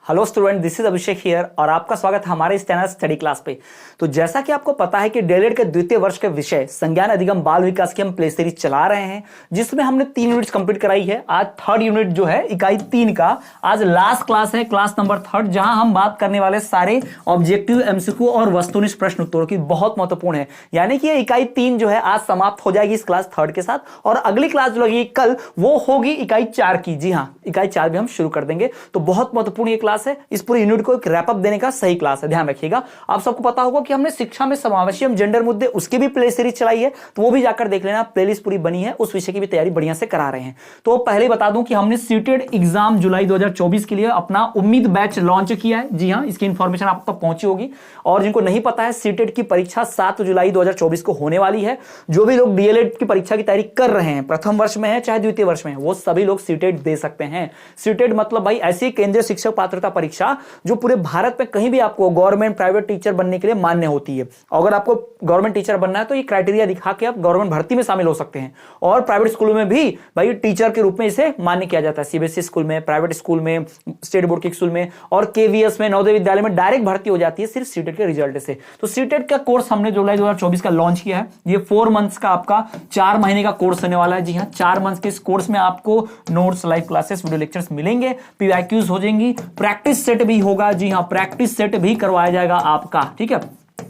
Hello student, this is Abhishek here और आपका स्वागत है हमारे इस चैनल स्टडी क्लास पे। तो जैसा कि आपको पता है कि डीएलएड के द्वितीय वर्ष के विषय संज्ञान अधिगम बाल विकास की हम प्ले सीरीज चला रहे हैं, जिसमें हमने 3 यूनिट्स कंप्लीट कराई है। आज थर्ड यूनिट जो है इकाई 3 का आज लास्ट क्लास है, क्लास नंबर 3, जहां हम बात करने वाले सारे ऑब्जेक्टिव एमसीक्यू और वस्तुनिष्ठ प्रश्न उत्तरों की बहुत महत्वपूर्ण है। यानी कि इकाई 3 जो है आज समाप्त हो जाएगी इस क्लास 3 के साथ, और अगली क्लास जो लगेगी कल वो होगी इकाई 4 की। जी हाँ, इकाई 4 भी हम शुरू कर देंगे। तो बहुत महत्वपूर्ण ये क्लास है, इस पूरे यूनिट को एक रैप अप देने का सही क्लास है, ध्यान रखिएगा। आप सबको पता होगा कि हमने शिक्षा में समावेशी जेंडर मुद्दे उसकी भी प्ले सीरीज चलाई है, तो वो भी जाकर देख लेना, प्लेलिस्ट पूरी बनी है, उस विषय की भी तैयारी बढ़िया से करा रहे हैं। तो पहले बता दूं कि हमने सीटेड एग्जाम जुलाई 2024 के लिए अपना उम्मीद बैच लॉन्च किया है। जी हाँ, इसकी इंफॉर्मेशन आप तक पहुंची होगी। और जिनको नहीं पता है, सीटेड की परीक्षा 7 जुलाई 2024 को होने वाली है। जो भी लोग डीएलएड की परीक्षा की तैयारी कर रहे हैं, प्रथम वर्ष में है चाहे द्वितीय वर्ष में है, वो सभी लोग सीटेड दे सकते हैं। सीटेड मतलब भाई ऐसी केंद्रीय शिक्षक पात्रता परीक्षा जो पूरे भारत में कहीं भी आपको गवर्नमेंट प्राइवेट टीचर बनने के लिए मान्य होती है। अगर आपको गवर्नमेंट टीचर बनना है तो ये क्राइटेरिया दिखा के आप गवर्नमेंट भर्ती में शामिल हो सकते हैं। और प्राइवेट स्कूलों में भी भाई टीचर के रूप में इसे मान्य किया जाता है। सीबीएसई स्कूल में, प्राइवेट स्कूल में, स्टेट बोर्ड के स्कूल में और केवीएस में, नवोदय विद्यालय में डायरेक्ट भर्ती हो जाती है सिर्फ सीटेड के रिजल्ट से। तो सीटेड का कोर्स हमने जुलाई 2024 का लॉन्च किया है। ये 4 मंथ्स का आपका 4 महीने का कोर्स होने वाला है। जी हाँ, 4 मंथ्स के इस कोर्स में आपको notes, live classes, video lectures मिलेंगे, पीवाईक्यूज हो जाएंगी, प्रैक्टिस सेट भी होगा। जी हाँ, प्रैक्टिस सेट भी करवाया जाएगा आपका, ठीक है।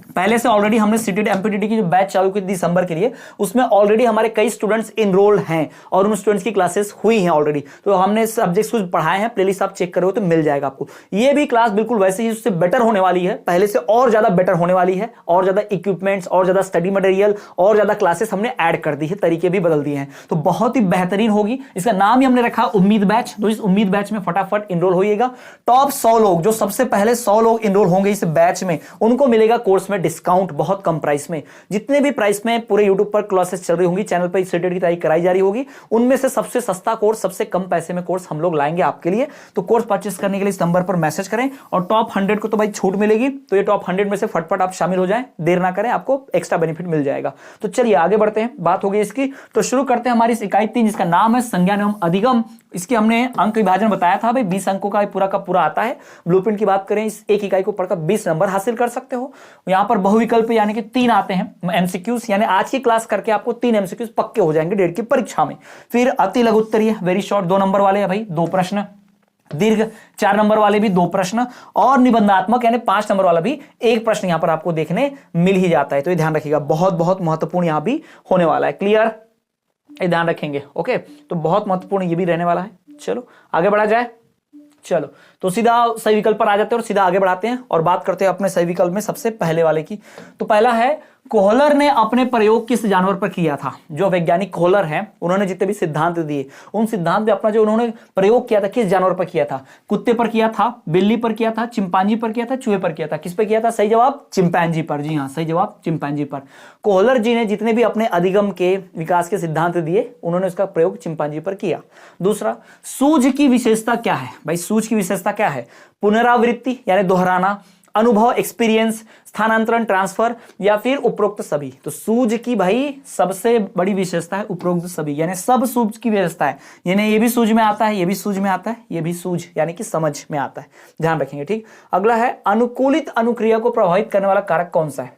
पहले से ऑलरेडी हमने सीटेड एमपीटीटी की जो बैच चालू की दिसंबर के लिए, उसमें ऑलरेडी हमारे कई स्टूडेंट्स इनरोल्ड हैं और उन स्टूडेंट्स की क्लासेस हुई हैं ऑलरेडी। तो हमने सब्जेक्ट्स कुछ पढ़ाए हैं, प्लेलिस्ट आप चेक करोगे तो मिल जाएगा आपको। ये भी क्लास बिल्कुल वैसे ही उससे बेटर होने वाली है, पहले से और ज्यादा बेटर होने वाली है, और ज्यादा इक्विपमेंट्स, और ज्यादा स्टडी मटेरियल, और ज्यादा क्लासेस हमने ऐड कर दी है, तरीके भी बदल दिए हैं। तो बहुत ही बेहतरीन होगी। इसका नाम ही हमने रखा उम्मीद बैच। तो इस उम्मीद बैच में फटाफट इनरोल होइएगा। टॉप 100 लोग, जो सबसे पहले 100 लोग इनरोल होंगे इस बैच में, उनको मिलेगा कोर्स में डिस्काउंट बहुत कम प्राइस में। जितने भी प्राइस में पूरे यूट्यूब पर क्लासेस चल रही होंगी, चैनल पर सीटेड की तैयारी कराई जा रही होगी, उनमें से सबसे सस्ता कोर्स, सबसे कम पैसे में कोर्स हम लोग लाएंगे आपके लिए। तो कोर्स परचेस करने के लिए इस नंबर पर मैसेज करें और टॉप 100 को तो भाई छूट मिलेगी। तो ये टॉप 100 में से फटफट आप शामिल हो जाएं, देर ना करें, आपको एक्स्ट्रा बेनिफिट मिल जाएगा। तो चलिए आगे बढ़ते हैं, बात हो गई इसकी। तो शुरू करते हैं हमारी इस इकाई 3, जिसका नाम है संज्ञान एवं अधिगम। इसके हमने अंक विभाजन बताया था भाई, 20 अंकों का पूरा का पूरा आता है। ब्लूप्रिंट की बात करें, इस एक इकाई को पढ़कर 20 नंबर हासिल कर सकते हो। यहां पर बहुविकल्प यानी कि 3 आते हैं एमसीक्यूज, यानी आज की क्लास करके आपको 3 एमसीक्यूज पक्के हो जाएंगे डेढ़ की परीक्षा में। फिर अति लघु उत्तरीय, वेरी शॉर्ट, 2 नंबर वाले है भाई, 2 प्रश्न। दीर्घ 4 नंबर वाले भी 2 प्रश्न, और निबंधात्मक यानी 5 नंबर वाला भी 1 प्रश्न यहां पर आपको देखने मिल ही जाता है। तो ये ध्यान रखिएगा, बहुत बहुत महत्वपूर्ण यहां भी होने वाला है। क्लियर, ये ध्यान रखेंगे। ओके, तो बहुत महत्वपूर्ण ये भी रहने वाला है। चलो आगे बढ़ा जाए। चलो तो सीधा सही विकल्प पर आ जाते हैं और सीधा आगे बढ़ाते हैं और बात करते हैं अपने सही विकल्प में सबसे पहले वाले की। तो पहला है, कोहलर ने अपने प्रयोग किस जानवर पर किया था? जो वैज्ञानिक कोहलर हैं, उन्होंने जितने भी सिद्धांत दिए, उन सिद्धांत में अपना जो उन्होंने प्रयोग किया था, किस जानवर पर किया था? कुत्ते पर किया था, बिल्ली पर किया था, चिंपांजी पर किया था, चूहे पर किया था? किस पर किया था? सही जवाब चिंपैंजी पर। जी हाँ, सही जवाब चिंपैंजी पर। कोहलर जी ने जितने भी अपने अधिगम के विकास के सिद्धांत दिए, उन्होंने उसका प्रयोग चिंपैंजी पर किया। दूसरा, सूझ की विशेषता क्या है? भाई सूझ की विशेषता क्या है? पुनरावृत्ति यानी दोहराना, अनुभव एक्सपीरियंस, स्थानांतरण ट्रांसफर, या फिर उपरोक्त सभी? तो सूझ की भाई सबसे बड़ी विशेषता है उपरोक्त सभी, यानी सब सूझ की विशेषता है। यानी ये भी सूझ में आता है, ये भी सूझ में आता है, ये भी सूझ यानी कि समझ में आता है, ध्यान रखेंगे। ठीक, अगला है, अनुकूलित अनुक्रिया को प्रभावित करने वाला कारक कौन सा है?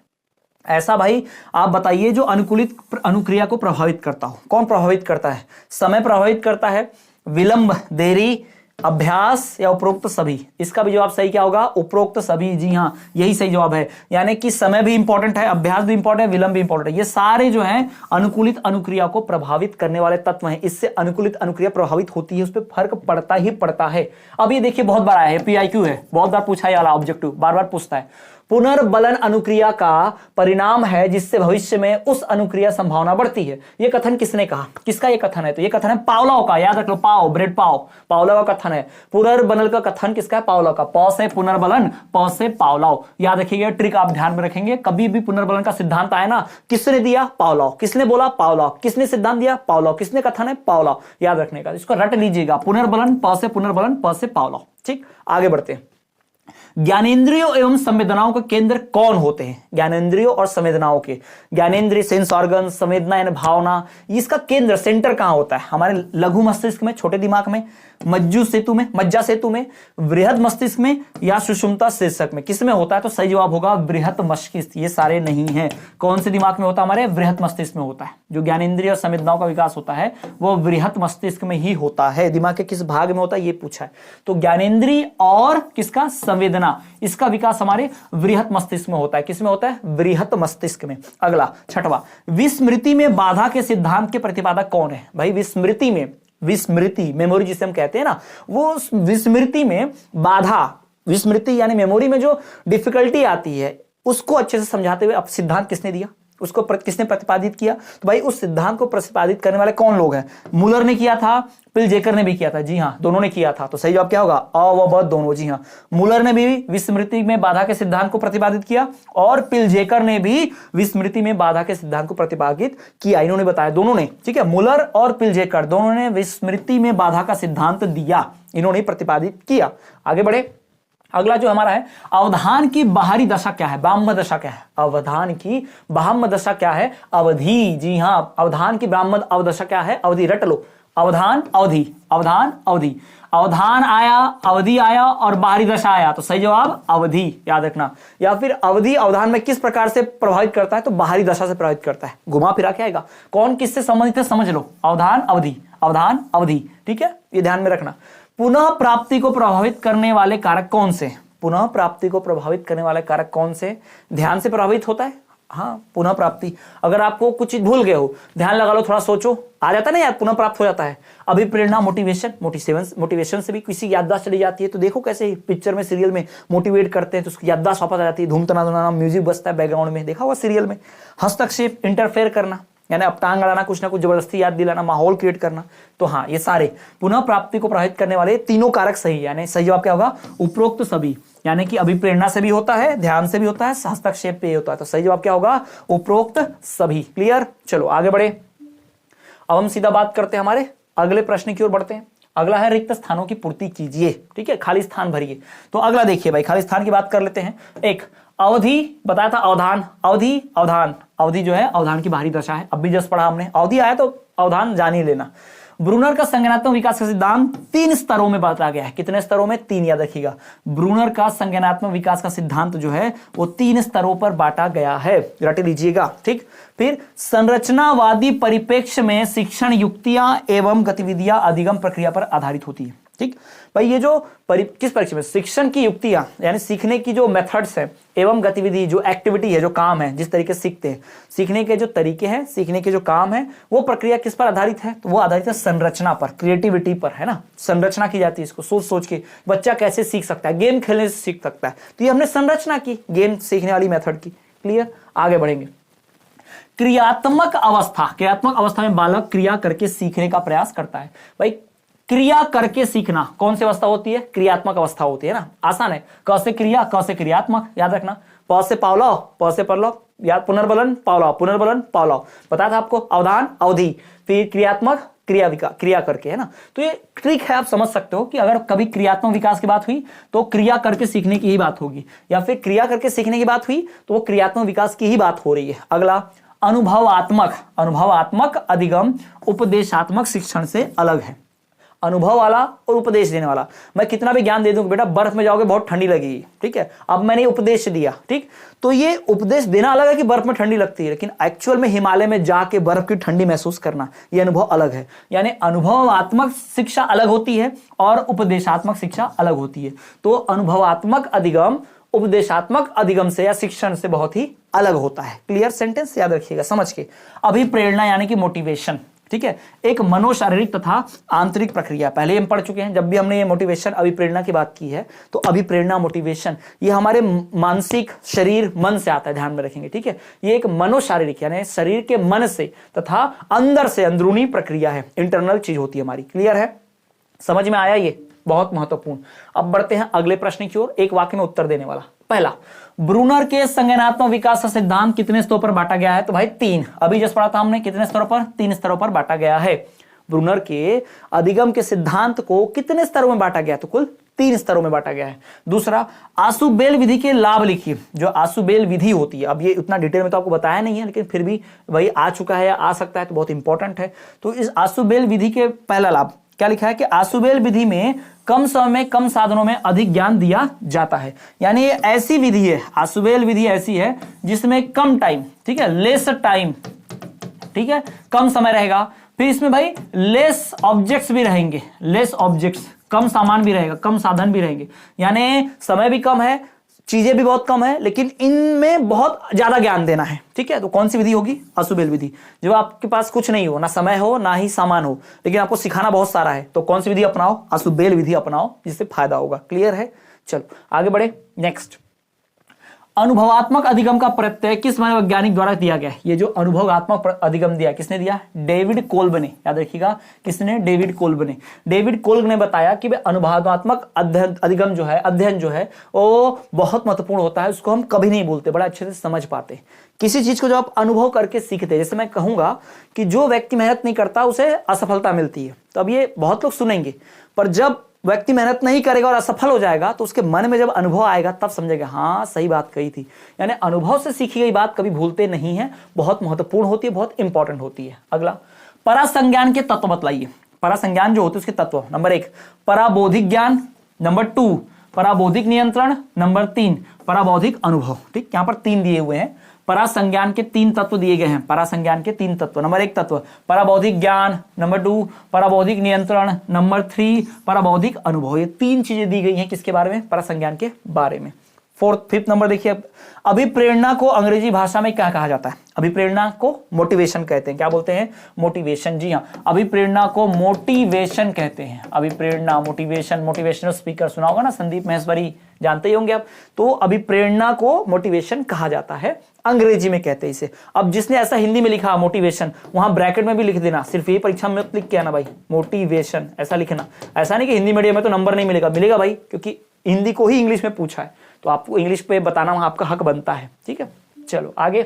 ऐसा भाई आप बताइए जो अनुकूलित अनुक्रिया को प्रभावित करता हो। कौन प्रभावित करता है? समय प्रभावित करता है, विलंब, देरी, अभ्यास, या उपरोक्त सभी? इसका भी जवाब सही क्या होगा? उपरोक्त सभी। जी हाँ, यही सही जवाब है। यानी कि समय भी इंपॉर्टेंट है, अभ्यास भी इंपॉर्टेंट है, विलंब भी इंपॉर्टेंट है। ये सारे जो हैं अनुकूलित अनुक्रिया को प्रभावित करने वाले तत्व हैं। इससे अनुकूलित अनुक्रिया प्रभावित होती है, उस पर फर्क पड़ता ही पड़ता है। अब ये देखिए, बहुत बड़ा है, पीआईक्यू है, बहुत बार पूछा वाला ऑब्जेक्टिव, बार बार पूछता है। पुनर्बलन अनुक्रिया का परिणाम है जिससे भविष्य में उस अनुक्रिया संभावना बढ़ती है। यह कथन किसने कहा? किसका यह कथन है? तो यह कथन है पावलोव का। याद रख लो, पाव, ब्रेड पाव, पावलोव का कथन है। पुनर्बलन का कथन किसका है? पावलोव का। प से पुनर्बलन, प से पावलोव। याद रखिएगा, ट्रिक आप ध्यान में रखेंगे। कभी भी पुनर्बलन का सिद्धांत आए ना, किसने दिया? पावलोव। किसने बोला? पावलोव। किसने सिद्धांत दिया? पावलोव। किसने कथन है? पावलोव। याद रखने का, इसको रट लीजिएगा, पुनर्बलन, प से पुनर्बलन, प से पावलोव। ठीक, आगे बढ़ते हैं। ज्ञानेंद्रियों एवं संवेदनाओं के केंद्र कौन होते हैं? ज्ञानेंद्रियों और संवेदनाओं के, ज्ञानेंद्रिय सेंस ऑर्गन, संवेदना यानी भावना, इसका केंद्र, सेंटर कहां होता है? हमारे लघु मस्तिष्क में, छोटे दिमाग में, मज्जू सेतु में, मज्जा सेतु में, बृहद मस्तिष्क में या सुषुम्ना शीर्षक में? किसमें होता है? तो सही जवाब होगा बृहद मस्तिष्क। ये सारे नहीं है। कौन से दिमाग में होता है? हमारे बृहद मस्तिष्क में होता है। जो ज्ञानेंद्रिय और संवेदनाओं का विकास होता है वो बृहद मस्तिष्क में ही होता है। दिमाग के किस भाग में होता है ये पूछा है। तो ज्ञानेंद्रिय और किसका? संवेदना, इसका विकास हमारे बृहद मस्तिष्क में होता है। किसमें होता है? बृहद मस्तिष्क में। अगला छठवां, विस्मृति में बाधा के सिद्धांत के प्रतिपादक कौन है? भाई विस्मृति में, विस्मृति मेमोरी जिसे हम कहते हैं ना, वो विस्मृति में बाधा, विस्मृति यानी मेमोरी में जो डिफिकल्टी आती है उसको अच्छे से समझाते हुए अब सिद्धांत किसने दिया, उसको किसने प्रतिपादित किया? तो भाई उस सिद्धांत को प्रतिपादित करने वाले कौन लोग हैं? मुलर ने किया था, पिलजेकर ने भी किया था। जी हाँ, दोनों ने किया था। तो सही जवाब क्या होगा? अ व ब दोनों। जी हाँ, मुलर ने भी विस्मृति में बाधा के सिद्धांत को प्रतिपादित किया और पिलजेकर ने भी विस्मृति में बाधा के सिद्धांत को प्रतिपादित किया। इन्होंने बताया, दोनों ने, ठीक है, मुलर और पिलजेकर दोनों ने विस्मृति में बाधा का सिद्धांत दिया, इन्होंने प्रतिपादित किया। आगे बढ़े। अगला जो हमारा है, अवधान की बाहरी दशा क्या है? ब्राह्म दशा क्या है? अवधान की ब्राह्म दशा क्या है? अवधि। जी हाँ, अवधान की ब्राह्म अवदशा क्या है? अवधि। रट लो, अवधान अवधि, अवधान अवधि। अवधान आया, अवधि आया और बाहरी दशा आया, तो सही जवाब अवधि, याद रखना। या फिर अवधि अवधान में किस प्रकार से प्रभावित करता है? तो बाहरी दशा से प्रभावित करता है। घुमा फिरा के आएगा। कौन किससे संबंधित है समझ लो। अवधान अवधि, अवधान अवधि, ठीक है, ये ध्यान में रखना। पुनः प्राप्ति को प्रभावित करने वाले कारक कौन से? पुनः प्राप्ति को प्रभावित करने वाले कारक कौन से? ध्यान से प्रभावित होता है। हाँ, पुनः प्राप्ति। अगर आपको कुछ चीज भूल गए हो, ध्यान लगा लो, थोड़ा सोचो, आ जाता ना यार, पुनः प्राप्त हो जाता है। अभिप्रेरणा, मोटिवेशन, मोटिवेशन से भी किसी याददाश्त चली जाती है। तो देखो कैसे पिक्चर में, सीरियल में मोटिवेट करते हैं तो उसकी याददाश्त वापस आ जाती है। धूम तना म्यूजिक बजता है बैकग्राउंड में, देखा हुआ सीरियल में। हस्तक्षेप, इंटरफेयर करना, यानी अब टांग अड़ाना, कुछ ना कुछ जबरदस्ती याद दिलाना, माहौल क्रिएट करना। तो हाँ, ये सारे पुनः प्राप्ति को प्रभावित करने वाले तीनों कारक सही, यानी सही जवाब क्या होगा? उपरोक्त सभी। यानी कि अभिप्रेरणा से भी होता है, ध्यान से भी होता है, हस्तक्षेप पे होता है। तो सही जवाब क्या होगा? उपरोक्त सभी। क्लियर? चलो आगे बढ़े। अब हम सीधा बात करते हैं, हमारे अगले प्रश्न की ओर बढ़ते हैं। अगला है रिक्त स्थानों की पूर्ति कीजिए, ठीक है, खाली स्थान भरिए। तो अगला देखिए भाई, खाली स्थान की बात कर लेते हैं। एक अवधि बताया था, अवधान, अवधि, अवधान। अवधि जो है अवधान की बाहरी दशा है, अब भी जस्ट पढ़ा हमने। अवधि आया तो अवधान जान ही लेना। ब्रूनर का संज्ञानात्मक विकास का सिद्धांत 3 स्तरों में बांटा गया है। कितने स्तरों में? 3, याद रखिएगा। ब्रूनर का संज्ञानात्मक विकास का सिद्धांत जो है वो 3 स्तरों पर बांटा गया है, रट लीजिएगा, ठीक। फिर संरचनावादी परिप्रेक्ष्य में शिक्षण युक्तियां एवं गतिविधियां अधिगम प्रक्रिया पर आधारित होती है, ठीक भाई। ये जो किस परीक्षा में? शिक्षण की युक्तियां यानी सीखने की जो मेथड्स है एवं गतिविधि, जो एक्टिविटी है, जो काम है, जिस तरीके से सीखते हैं, सीखने के जो तरीके हैं, सीखने के जो काम है, वो प्रक्रिया किस पर आधारित है? तो वो आधारित है संरचना पर, क्रिएटिविटी पर, है ना। संरचना की जाती है इसको, सोच सोच के बच्चा कैसे सीख सकता है, गेम खेलने से सीख सकता है। तो ये हमने संरचना की, गेम सीखने वाली मेथड की। क्लियर? आगे बढ़ेंगे। क्रियात्मक अवस्था, क्रियात्मक अवस्था में बालक क्रिया करके सीखने का प्रयास करता है। भाई क्रिया करके सीखना कौन सी अवस्था होती है? क्रियात्मक अवस्था होती है ना। आसान है, क से क्रिया, क से क्रियात्मक, याद रखना। प से पावलाव, प से परलव, याद, पुनर्बलन पावलाव, पुनर्बलन पावलाव। बताया था आपको, अवधान अवधि, फिर क्रियात्मक क्रिया करके, है ना। तो ये ट्रिक है, आप समझ सकते हो कि अगर कभी क्रियात्मक विकास की बात हुई तो क्रिया करके सीखने की ही बात होगी, या फिर क्रिया करके सीखने की बात हुई तो वो क्रियात्मक विकास की ही बात हो रही है। अगला अनुभवात्मक अधिगम उपदेशात्मक शिक्षण से अलग है। अनुभव वाला और उपदेश देने वाला। मैं कितना भी ज्ञान दे दूं, बेटा बर्फ में जाओगे बहुत ठंडी लगेगी, ठीक है। अब मैंने उपदेश दिया, ठीक, तो ये उपदेश देना अलग है कि बर्फ में ठंडी लगती है, लेकिन एक्चुअल में हिमालय में जाके बर्फ की ठंडी महसूस करना, ये अनुभव अलग है। यानी अनुभवात्मक शिक्षा अलग होती है और उपदेशात्मक शिक्षा अलग होती है। तो अनुभवात्मक अधिगम उपदेशात्मक अधिगम से या शिक्षण से बहुत ही अलग होता है। क्लियर? सेंटेंस याद रखिएगा समझ के। अभिप्रेरणा यानी कि मोटिवेशन, ठीक है, एक मनोशारीरिक तथा आंतरिक प्रक्रिया। पहले हम पढ़ चुके हैं, जब भी हमने ये मोटिवेशन अभिप्रेरणा की बात की है तो अभिप्रेरणा मोटिवेशन ये हमारे मानसिक शरीर मन से आता है, ध्यान में रखेंगे, ठीक है। ये एक मनोशारीरिक यानी शरीर के मन से तथा अंदर से अंदरूनी प्रक्रिया है, इंटरनल चीज होती है हमारी। क्लियर है? समझ में आया? ये बहुत महत्वपूर्ण। अब बढ़ते हैं अगले प्रश्न की ओर, एक वाक्य में उत्तर देने वाला। पहला, ब्रूनर के संज्ञानात्मक विकास का सिद्धांत कितने स्तरों पर बांटा गया है? तो भाई 3, अभी जस्ट पढ़ा था हमने, कितने स्तरों पर? 3 स्तरों पर बांटा गया है। ब्रूनर के अधिगम के सिद्धांत को कितने स्तरों में बांटा गया? तो कुल 3 स्तरों में बांटा गया है। दूसरा, आशुबेल विधि के लाभ लिखिए। जो आशुबेल विधि होती है, अब ये उतना डिटेल में तो आपको बताया नहीं है, लेकिन फिर भी वही आ चुका है या आ सकता है, तो बहुत इंपॉर्टेंट है। तो इस आशुबेल विधि के पहला लाभ, क्या लिखा है कि आसुबेल विधि में कम समय में कम साधनों में अधिक ज्ञान दिया जाता है। यानी ये ऐसी विधि है, आसुबेल विधि ऐसी है जिसमें कम टाइम, ठीक है, लेस टाइम, ठीक है, कम समय रहेगा। फिर इसमें भाई लेस ऑब्जेक्ट्स भी रहेंगे, लेस ऑब्जेक्ट्स, कम सामान भी रहेगा, कम साधन भी रहेंगे, यानी समय भी कम है, चीजें भी बहुत कम है, लेकिन इनमें बहुत ज्यादा ज्ञान देना है। ठीक है, तो कौन सी विधि होगी? आसुबेल विधि। जो आपके पास कुछ नहीं हो, ना समय हो ना ही सामान हो, लेकिन आपको सिखाना बहुत सारा है, तो कौन सी विधि अपनाओ? आसुबेल विधि अपनाओ, जिससे फायदा होगा। क्लियर है? चलो आगे बढ़े। नेक्स्ट, अनुभवात्मक अधिगम का प्रत्यय किस मनोवैज्ञानिक द्वारा दिया गया है? ये जो अनुभवात्मक अधिगम दिया, किसने दिया? डेविड कोल्ब ने। याद रखिएगा, किसने? डेविड कोल्ब ने। डेविड कोल्ब ने बताया कि अनुभवात्मक अधिगम जो है, अध्ययन जो है, वो बहुत महत्वपूर्ण होता है, उसको हम कभी नहीं भूलते, बड़ा अच्छे से समझ पाते। किसी चीज को जो आप अनुभव करके सीखते, जैसे मैं कहूंगा कि जो व्यक्ति मेहनत नहीं करता उसे असफलता मिलती है, तो अब ये बहुत लोग सुनेंगे, पर जब व्यक्ति मेहनत नहीं करेगा और असफल हो जाएगा तो उसके मन में जब अनुभव आएगा तब समझेगा हाँ सही बात कही थी। यानी अनुभव से सीखी गई बात कभी भूलते नहीं है, बहुत महत्वपूर्ण होती है, बहुत इंपॉर्टेंट होती है। अगला, परासंज्ञान के तत्व बतलाइए। परासंज्ञान जो होते हैं उसके तत्व, नंबर 1 पराबौद्धिक ज्ञान, नंबर 2 पराबौद्धिक नियंत्रण, नंबर 3 पराबौद्धिक अनुभव। ठीक, यहां पर 3 दिए हुए हैं। परासंज्ञान के 3 तत्व दिए गए हैं। परासंज्ञान के 3 तत्व, नंबर 1 तत्व पराबौद्धिक ज्ञान, नंबर 2 पराबौद्धिक नियंत्रण, नंबर 3 पराबौद्धिक अनुभव। ये 3 चीजें दी गई हैं किसके बारे में? परासंज्ञान के बारे में। 5th नंबर देखिए, अभिप्रेरणा को अंग्रेजी भाषा में क्या कहा जाता है? अभिप्रेरणा को मोटिवेशन कहते हैं। क्या बोलते हैं? मोटिवेशन। जी हाँ, अभिप्रेरणा को मोटिवेशन कहते हैं। अभिप्रेरणा, मोटिवेशन, मोटिवेशनल स्पीकर सुना होगा ना, संदीप महेश्वरी, जानते ही होंगे आप। तो अभिप्रेरणा को मोटिवेशन कहा जाता है, अंग्रेजी में कहते हैं इसे। अब जिसने ऐसा हिंदी में लिखा मोटिवेशन, वहां ब्रैकेट में भी लिख देना, सिर्फ ये परीक्षा में मत लिख के आना भाई, मोटिवेशन ऐसा लिखना। ऐसा नहीं कि हिंदी मीडियम में तो नंबर नहीं मिलेगा, मिलेगा भाई, क्योंकि हिंदी को ही इंग्लिश में पूछा है, तो आपको इंग्लिश पे बताना वहां आपका हक बनता है। ठीक है, चलो आगे।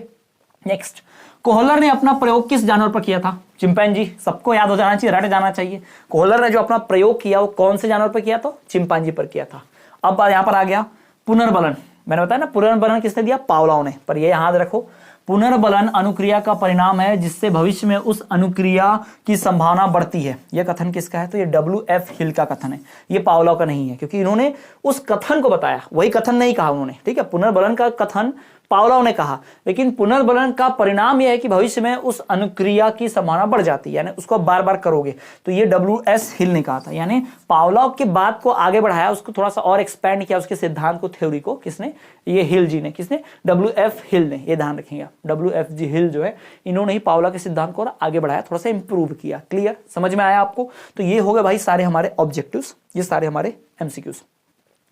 नेक्स्ट, कोहलर ने अपना प्रयोग किस जानवर पर किया था? चिंपैंजी। सबको याद हो जाना चाहिए, रट जाना चाहिए। कोहलर ने जो अपना प्रयोग किया वो कौन से जानवर पर किया? तो चिंपैंजी पर किया था। अब यहां पर आ गया पुनर्बलन। मैंने बताया ना, पुनर्बलन किसने दिया? पावलोव ने। पर ये याद रखो, पुनर्बलन अनुक्रिया का परिणाम है जिससे भविष्य में उस अनुक्रिया की संभावना बढ़ती है। यह कथन किसका है? तो ये WF हिल का कथन है, ये पावलोव का नहीं है, क्योंकि इन्होंने उस कथन को बताया, वही कथन नहीं कहा उन्होंने। ठीक है, पुनर्बलन का कथन पावलोव ने कहा, लेकिन पुनर्बलन का परिणाम यह है कि भविष्य में उस अनुक्रिया की संभावना बढ़ जाती है, यानी उसको बार बार करोगे। तो ये WS हिल ने कहा था, यानी पावलोव की बात को आगे बढ़ाया, उसको थोड़ा सा और एक्सपेंड किया, उसके सिद्धांत को, थ्योरी को। किसने? ये हिल जी ने। किसने? WF हिल ने। ये ध्यान रखेंगे, WF हिल जो है, इन्होंने ही पावलोव के सिद्धांत को आगे बढ़ाया, थोड़ा सा इंप्रूव किया। क्लियर? समझ में आया आपको? तो ये हो गए भाई सारे हमारे ऑब्जेक्टिव्स, ये सारे हमारे MCQs।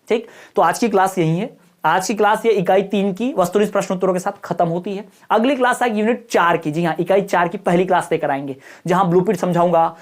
ठीक, तो आज की क्लास यही है। आज की क्लास ये इकाई 3 की वस्तुनिष्ठ प्रश्न उत्तरों के साथ खत्म होती है। अगली क्लास आएगी यूनिट 4 की। जी हाँ, इकाई 4 की पहली क्लास लेकर आएंगे, जहां ब्लूप्रिंट समझाऊंगा,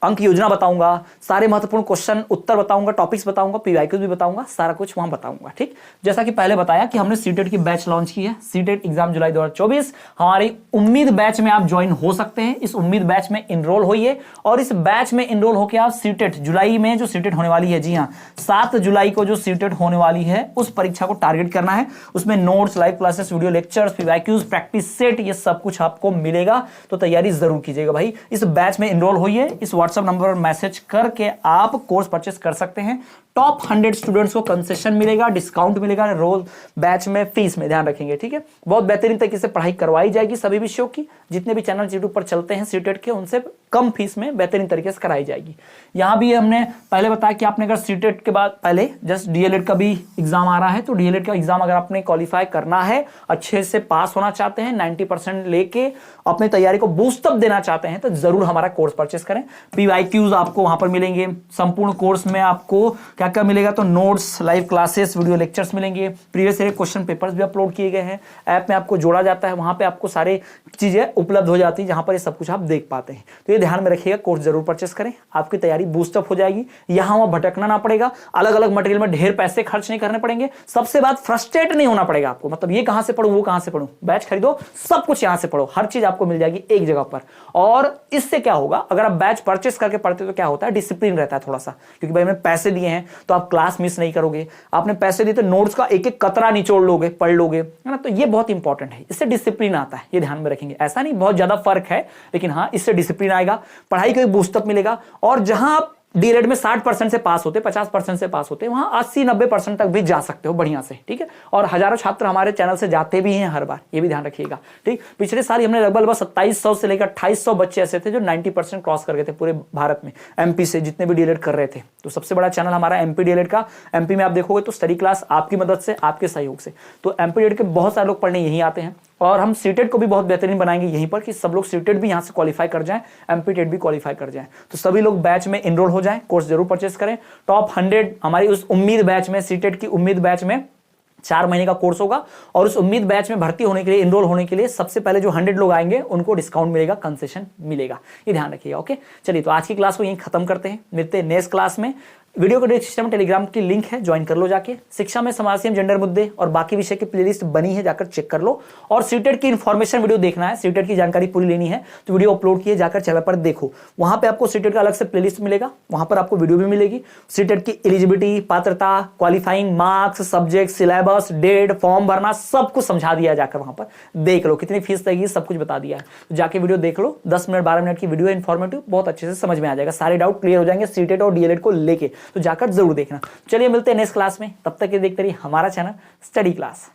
अंक योजना बताऊंगा, सारे महत्वपूर्ण क्वेश्चन उत्तर बताऊंगा, टॉपिक्स बताऊंगा, PYQs भी बताऊंगा, सारा कुछ वहां बताऊंगा। ठीक, जैसा कि पहले बताया कि हमने सीटेट की बैच लॉन्च की है। सीटेट एग्जाम जुलाई 2024, हमारी उम्मीद बैच में आप ज्वाइन हो सकते हैं। इस उम्मीद बैच में इनरोल होइए, और इस बैच में इनरोल होकर आप सीटेट जुलाई में जो सीटेट होने वाली है, जी हाँ 7 जुलाई को जो सीटेट होने वाली है, उस परीक्षा को टारगेट करना है। उसमें notes, live classes, video lectures, PYQs, practice set, ये सब कुछ आपको मिलेगा, तो तैयारी जरूर कीजिएगा भाई। इस बैच में इनरोल होइए, इस व्हाट्सएप नंबर पर मैसेज करके आप कोर्स परचेस कर सकते हैं। टॉप 100 स्टूडेंट्स को कंसेशन मिलेगा, डिस्काउंट मिलेगा रोज बैच में, फीस में, ध्यान रखेंगे। ठीक है, बहुत बेहतरीन तरीके से पढ़ाई करवाई जाएगी सभी विषयों की। जितने भी चैनल यूट्यूब पर चलते हैं सीटेट के, उनसे कम फीस में बेहतरीन तरीके से कराई जाएगी। यहां भी हमने पहले बताया कि आपने अगर सीटेट के बाद पहले जस्ट DLED का भी एग्जाम आ रहा है, तो DLED का एग्जाम अगर आपने क्वालिफाई करना है, अच्छे से पास होना चाहते हैं, 90% लेके अपनी तैयारी को बूस्टअप देना चाहते हैं, तो जरूर हमारा कोर्स परचेस करें। PYQs आपको वहां पर मिलेंगे। संपूर्ण कोर्स में आपको क्या क्या मिलेगा? तो notes, live classes, video lectures मिलेंगे। प्रीवियस ईयर क्वेश्चन पेपर्स भी अपलोड किए गए हैं, ऐप में आपको जोड़ा जाता है, वहां पे आपको सारे चीजें उपलब्ध हो जाती है, जहां पर ये सब कुछ आप देख पाते हैं। तो ये ध्यान में रखिएगा, कोर्स जरूर परचेस करें, आपकी तैयारी बूस्टअप हो जाएगी। यहां वहां भटकना ना पड़ेगा, अलग अलग मटेरियल में ढेर पैसे खर्च नहीं करने पड़ेंगे। सबसे बात, फ्रस्ट्रेट नहीं होना पड़ेगा आपको, मतलब ये कहां से पढ़ूं, वो कहां से पढ़ूं। बैच खरीदो, सब कुछ यहां से पढ़ो, हर चीज आपको मिल जाएगी एक जगह पर। और इससे क्या होगा, अगर आप बैच परचेस करके पढ़ते तो क्या होता है, डिसिप्लिन रहता है थोड़ा सा, क्योंकि भाई मैंने पैसे दिए हैं तो आप क्लास मिस नहीं करोगे। आपने पैसे दिए तो नोट्स का एक एक कतरा निचोड़ लोगे, पढ़ लोगे, है ना। तो ये बहुत इंपॉर्टेंट है, इससे डिसिप्लिन आता है, ये ध्यान में रखेंगे। ऐसा नहीं बहुत ज्यादा फर्क है, लेकिन हाँ इससे डिसिप्लिन आएगा, पढ़ाई को एक बूस्टअप मिलेगा। और जहां आप डीएलएड में 60% से पास होते, 50% से पास होते, वहां 80-90% तक भी जा सकते हो बढ़िया से, ठीक है। और हजारों छात्र हमारे चैनल से जाते भी हैं हर बार, ये भी ध्यान रखिएगा, ठीक। पिछले साल हमने लगभग 2700 से लेकर 2800 बच्चे ऐसे थे जो 90% क्रॉस कर गए थे पूरे भारत में, एमपी से जितने भी डीएलएड कर रहे थे। तो सबसे बड़ा चैनल हमारा एमपी डीएलएड का। एमपी में आप देखोगे तो स्टडी क्लास आपकी मदद से, आपके सहयोग से, तो एमपी डीएलएड के बहुत सारे लोग पढ़ने यहीं आते हैं। और हम सीटेट को भी बहुत बेहतरीन बनाएंगे यहीं पर कि सब लोग सीटेट भी यहां से क्वालिफाई कर जाएं, एमपीटेट भी क्वालिफाई कर जाएं। तो सभी लोग बैच में इनरोल हो जाएं, कोर्स जरूर परचेस करें। टॉप 100 हमारी उस उम्मीद बैच में, सीटेट की उम्मीद बैच में 4 महीने का कोर्स होगा और उस उम्मीद बैच में भर्ती होने के लिए, इनरोल होने के लिए सबसे पहले जो 100 लोग आएंगे उनको डिस्काउंट मिलेगा, कंसेशन मिलेगा, ये ध्यान रखिएगा। ओके, चलिए तो आज की क्लास को यहीं खत्म करते हैं, मिलते हैं नेक्स्ट क्लास में। वीडियो के डिस्क्रिप्शन में टेलीग्राम की लिंक है, ज्वाइन कर लो जाके। शिक्षा में समाज से जेंडर मुद्दे और बाकी विषय की प्लेलिस्ट बनी है, जाकर चेक कर लो। और सीटेट की इन्फॉर्मेशन वीडियो देखना है, सीटेट की जानकारी पूरी लेनी है तो वीडियो अपलोड किए, जाकर चैनल पर देखो। वहां पे आपको सीटेट का अलग से प्लेलिस्ट मिलेगा, वहां पर आपको वीडियो भी मिलेगी। सीटेट की एलिजिबिलिटी, पात्रता, qualifying marks, subject, syllabus, date, form भरना, सब कुछ समझा दिया है। जाकर वहां पर देख लो, कितनी फीस लगेगी, सब कुछ बता दिया है। तो जाके वीडियो देख लो, 10 मिनट 12 मिनट की वीडियो, इन्फॉर्मेटिव, बहुत अच्छे से समझ में आ जाएगा, सारे डाउट क्लियर हो जाएंगे सीटेट और डीएलएड को लेके। तो जाकर जरूर देखना। चलिए मिलते हैं नेक्स्ट क्लास में, तब तक के देखते रहिए हमारा चैनल स्टडी क्लास।